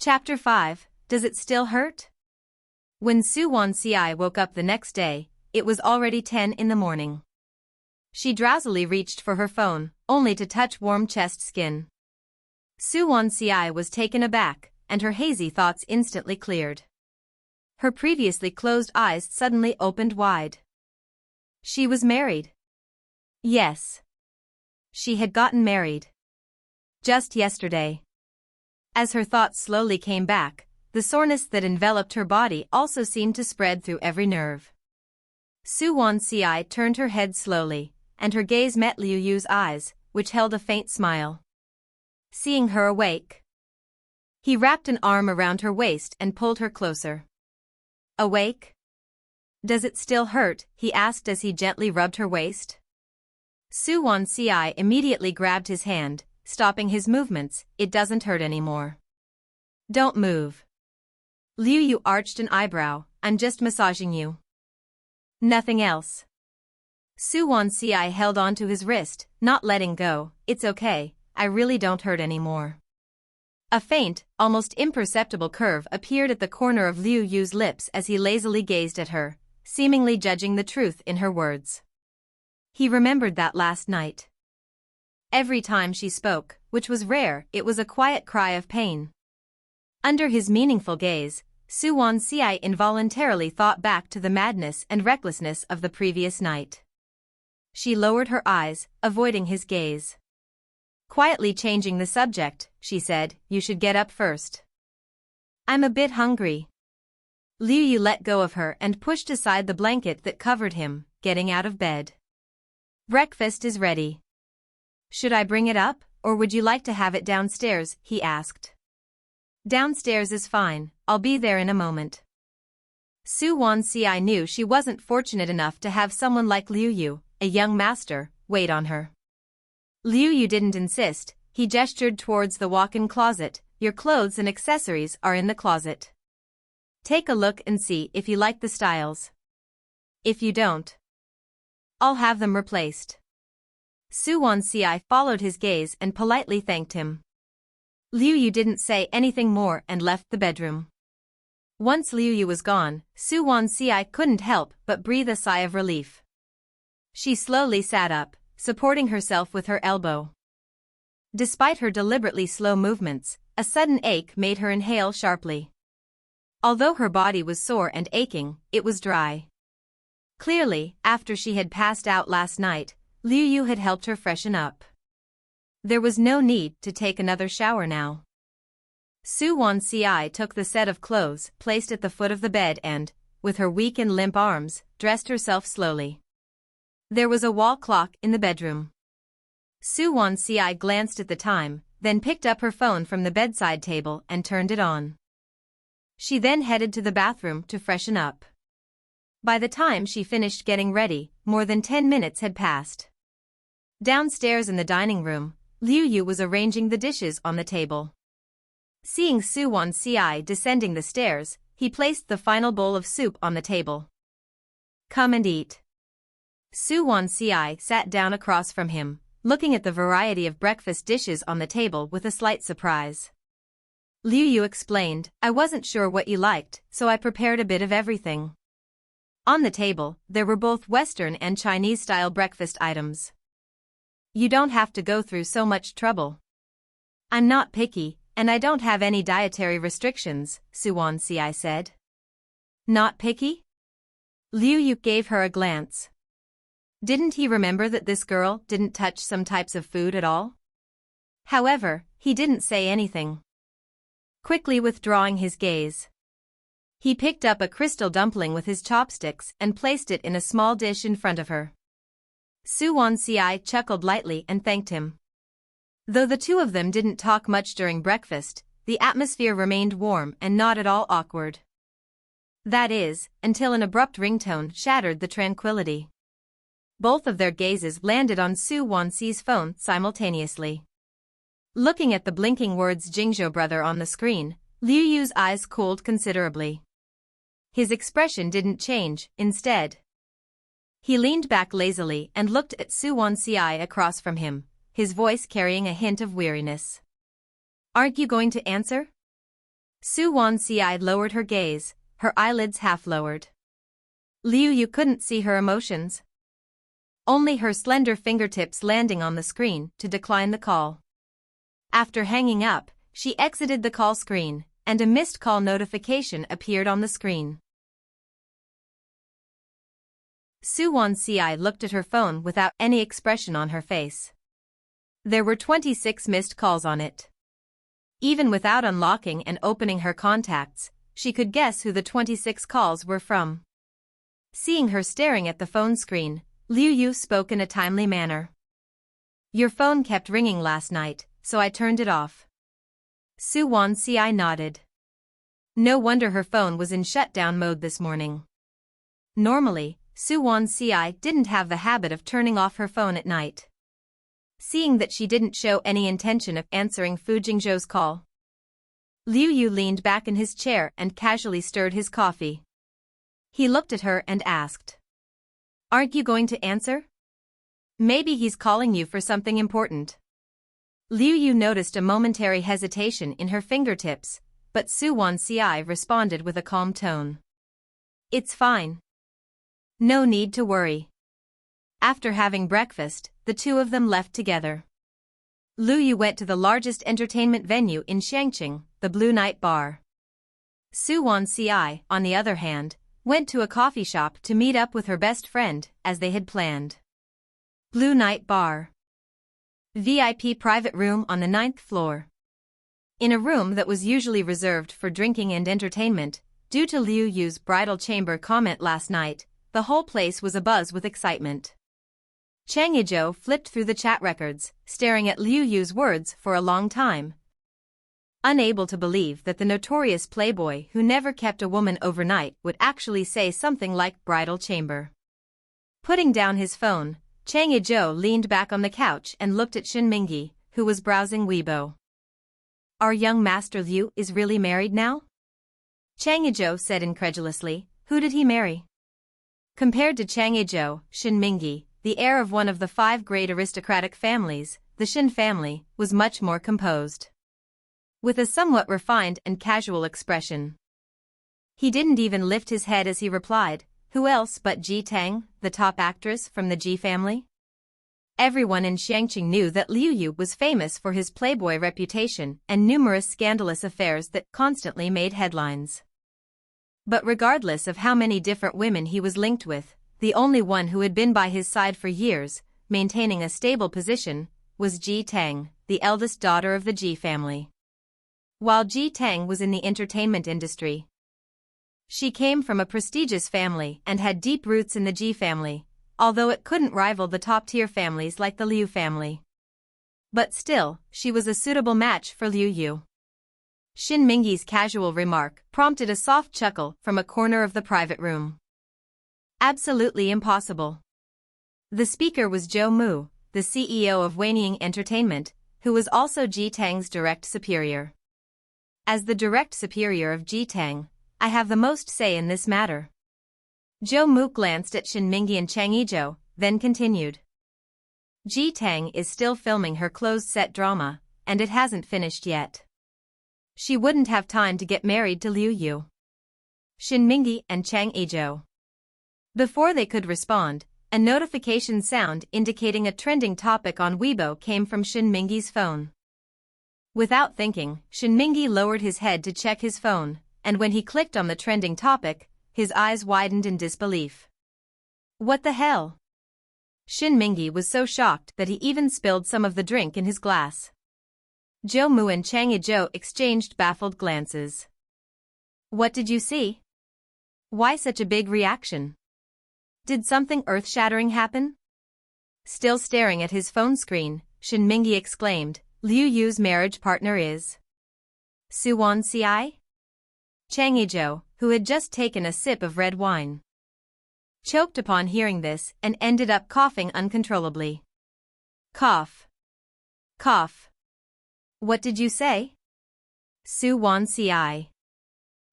Chapter 5, Does It Still Hurt? When Su Wan Ci woke up the next day, it was already 10 in the morning. She drowsily reached for her phone, only to touch warm chest skin. Su Wan Ci was taken aback, and her hazy thoughts instantly cleared. Her previously closed eyes suddenly opened wide. She was married. Yes. She had gotten married. Just yesterday. As her thoughts slowly came back, the soreness that enveloped her body also seemed to spread through every nerve. Su Wan Ci turned her head slowly, and her gaze met Lyu Yu's eyes, which held a faint smile. Seeing her awake, he wrapped an arm around her waist and pulled her closer. Awake? Does it still hurt? He asked as he gently rubbed her waist. Su Wan Ci immediately grabbed his hand, stopping his movements. It doesn't hurt anymore. Don't move. Lyu Yu arched an eyebrow. I'm just massaging you. Nothing else. Su Wan Ci held onto his wrist, not letting go. It's okay, I really don't hurt anymore. A faint, almost imperceptible curve appeared at the corner of Lyu Yu's lips as he lazily gazed at her, seemingly judging the truth in her words. He remembered that last night. Every time she spoke, which was rare, it was a quiet cry of pain. Under his meaningful gaze, Su Wan Ci involuntarily thought back to the madness and recklessness of the previous night. She lowered her eyes, avoiding his gaze. Quietly changing the subject, she said, "You should get up first. I'm a bit hungry." Lyu Yu let go of her and pushed aside the blanket that covered him, getting out of bed. "Breakfast is ready. Should I bring it up, or would you like to have it downstairs?" he asked. "Downstairs is fine, I'll be there in a moment." Su Wan Ci knew she wasn't fortunate enough to have someone like Lyu Yu, a young master, wait on her. Lyu Yu didn't insist, he gestured towards the walk-in closet. "Your clothes and accessories are in the closet. Take a look and see if you like the styles. If you don't, I'll have them replaced." Su Wan Ci followed his gaze and politely thanked him. Lyu Yu didn't say anything more and left the bedroom. Once Lyu Yu was gone, Su Wan Ci couldn't help but breathe a sigh of relief. She slowly sat up, supporting herself with her elbow. Despite her deliberately slow movements, a sudden ache made her inhale sharply. Although her body was sore and aching, it was dry. Clearly, after she had passed out last night, Lyu Yu had helped her freshen up. There was no need to take another shower now. Su Wan Ci took the set of clothes placed at the foot of the bed and, with her weak and limp arms, dressed herself slowly. There was a wall clock in the bedroom. Su Wan Ci glanced at the time, then picked up her phone from the bedside table and turned it on. She then headed to the bathroom to freshen up. By the time she finished getting ready, more than 10 minutes had passed. Downstairs in the dining room, Lyu Yu was arranging the dishes on the table. Seeing Su Wan Ci descending the stairs, he placed the final bowl of soup on the table. "Come and eat." Su Wan Ci sat down across from him, looking at the variety of breakfast dishes on the table with a slight surprise. Lyu Yu explained, "I wasn't sure what you liked, so I prepared a bit of everything." On the table, there were both Western and Chinese-style breakfast items. "You don't have to go through so much trouble. I'm not picky, and I don't have any dietary restrictions," Su Wan Ci said. "Not picky?" Lyu Yu gave her a glance. Didn't he remember that this girl didn't touch some types of food at all? However, he didn't say anything. Quickly withdrawing his gaze, he picked up a crystal dumpling with his chopsticks and placed it in a small dish in front of her. Su Wan Ci chuckled lightly and thanked him. Though the two of them didn't talk much during breakfast, the atmosphere remained warm and not at all awkward. That is, until an abrupt ringtone shattered the tranquility. Both of their gazes landed on Su Wan Ci's phone simultaneously. Looking at the blinking words "Jingzhou brother" on the screen, Lyu Yu's eyes cooled considerably. His expression didn't change, instead. He leaned back lazily and looked at Su Wan Ci across from him, his voice carrying a hint of weariness. "Aren't you going to answer?" Su Wan Ci lowered her gaze, her eyelids half lowered. Lyu Yu couldn't see her emotions. Only her slender fingertips landing on the screen to decline the call. After hanging up, she exited the call screen, and a missed call notification appeared on the screen. Su Wan Ci looked at her phone without any expression on her face. There were 26 missed calls on it. Even without unlocking and opening her contacts, she could guess who the 26 calls were from. Seeing her staring at the phone screen, Lyu Yu spoke in a timely manner. "Your phone kept ringing last night, so I turned it off." Su Wan Ci nodded. No wonder her phone was in shutdown mode this morning. Normally, Su Wan Ci didn't have the habit of turning off her phone at night. Seeing that she didn't show any intention of answering Fu Jingzhou's call, Lyu Yu leaned back in his chair and casually stirred his coffee. He looked at her and asked, "Aren't you going to answer? Maybe he's calling you for something important." Lyu Yu noticed a momentary hesitation in her fingertips, but Su Wan Ci responded with a calm tone. "It's fine. No need to worry." After having breakfast, the two of them left together. Lyu Yu went to the largest entertainment venue in Shangqing, the Blue Night Bar. Su Wan Ci, on the other hand, went to a coffee shop to meet up with her best friend, as they had planned. Blue Night Bar. VIP private room on the 9th floor. In a room that was usually reserved for drinking and entertainment, due to Lyu Yu's bridal chamber comment last night, the whole place was abuzz with excitement. Chang Yizhou flipped through the chat records, staring at Lyu Yu's words for a long time, unable to believe that the notorious playboy who never kept a woman overnight would actually say something like bridal chamber. Putting down his phone, Chang Yizhou leaned back on the couch and looked at Shin Mingyi, who was browsing Weibo. "Our young master Liu is really married now?" Chang Yizhou said incredulously. "Who did he marry?" Compared to Chang Yizhou, Shin Mingyi, the heir of one of the 5 great aristocratic families, the Shin family, was much more composed. With a somewhat refined and casual expression. He didn't even lift his head as he replied, "Who else but Ji Tang, the top actress from the Ji family?" Everyone in Shangqing knew that Lyu Yu was famous for his playboy reputation and numerous scandalous affairs that constantly made headlines. But regardless of how many different women he was linked with, the only one who had been by his side for years, maintaining a stable position, was Ji Tang, the eldest daughter of the Ji family. While Ji Tang was in the entertainment industry, she came from a prestigious family and had deep roots in the Ji family, although it couldn't rival the top-tier families like the Liu family. But still, she was a suitable match for Lyu Yu. Shin Mingyi's casual remark prompted a soft chuckle from a corner of the private room. Absolutely impossible. The speaker was Zhou Mu, the CEO of Weining Entertainment, who was also Ji Tang's direct superior. As the direct superior of Ji Tang, I have the most say in this matter. Zhou Mu glanced at Shin Mingyi and Chang Yizhou, then continued. Ji Tang is still filming her closed-set drama, and it hasn't finished yet. She wouldn't have time to get married to Lyu Yu. Shin Mingyi and Chang Yizhou. Before they could respond, a notification sound indicating a trending topic on Weibo came from Shin Mingyi's phone. Without thinking, Shin Mingyi lowered his head to check his phone, and when he clicked on the trending topic, his eyes widened in disbelief. What the hell? Shin Mingyi was so shocked that he even spilled some of the drink in his glass. Zhou Mu and Chang Yizhou exchanged baffled glances. What did you see? Why such a big reaction? Did something earth-shattering happen? Still staring at his phone screen, Shin Mingyi exclaimed, Lyu Yu's marriage partner is Su Wan Ci? Chang Yizhou, who had just taken a sip of red wine, choked upon hearing this and ended up coughing uncontrollably. Cough. Cough. What did you say? Su Wan Ci.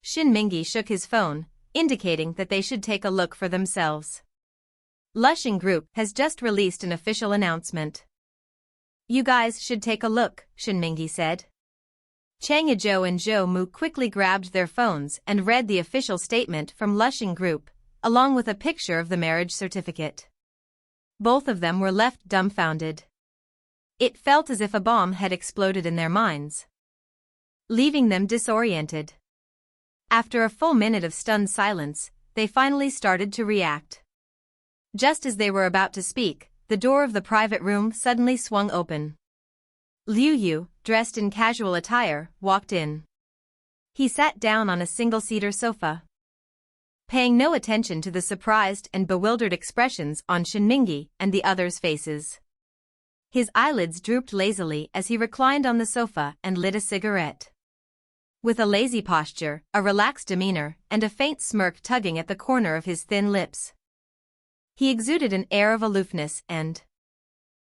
Shin Mingyi shook his phone, indicating that they should take a look for themselves. Lushing Group has just released an official announcement. You guys should take a look, Shin Mingyi said. Chang Yizhou and Zhou Mu quickly grabbed their phones and read the official statement from Lushing Group, along with a picture of the marriage certificate. Both of them were left dumbfounded. It felt as if a bomb had exploded in their minds, leaving them disoriented. After a full minute of stunned silence, they finally started to react. Just as they were about to speak, the door of the private room suddenly swung open. Lyu Yu, dressed in casual attire, walked in. He sat down on a single-seater sofa, paying no attention to the surprised and bewildered expressions on Shinmingi and the others' faces. His eyelids drooped lazily as he reclined on the sofa and lit a cigarette. With a lazy posture, a relaxed demeanor, and a faint smirk tugging at the corner of his thin lips, he exuded an air of aloofness and